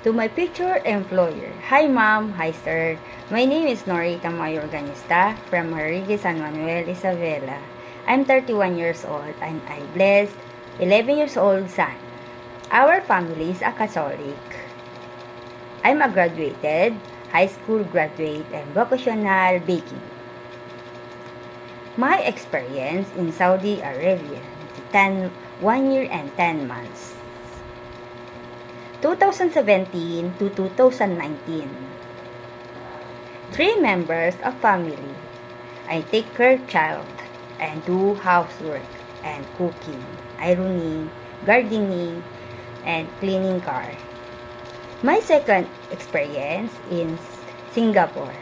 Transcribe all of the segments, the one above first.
To my future employer. Hi ma'am, hi sir. My name is Norita Mayor Organista from Marigui, San Manuel, Isabela. I'm 31 years old and I blessed 11 years old son. Our family is a Catholic. I'm a graduated, high school graduate and vocational baking. My experience in Saudi Arabia, 1 year and 10 months. 2017 to 2019. 3 members of family. I take care child and do housework and cooking, ironing, gardening, and cleaning car. My second experience in Singapore.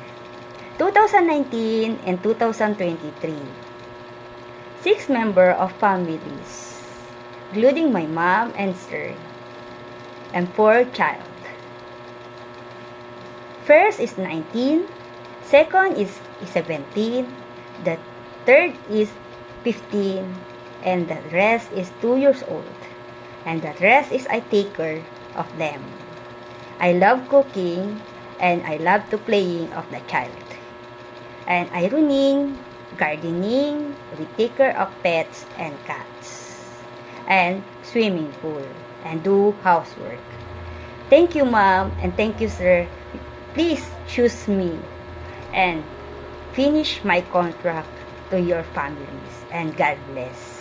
2019 and 2023. 6 member of families, including my mom and sir, and 4 child. First is 19, second is 17, the third is 15, and the rest is 2 years old, and the rest is I take care of them. I love cooking, and I love to playing of the child. And ironing, gardening, we take care of pets and cats, and swimming pool, and do housework. Thank you, ma'am, and thank you, sir. Please choose me and finish my contract to your families, and God bless.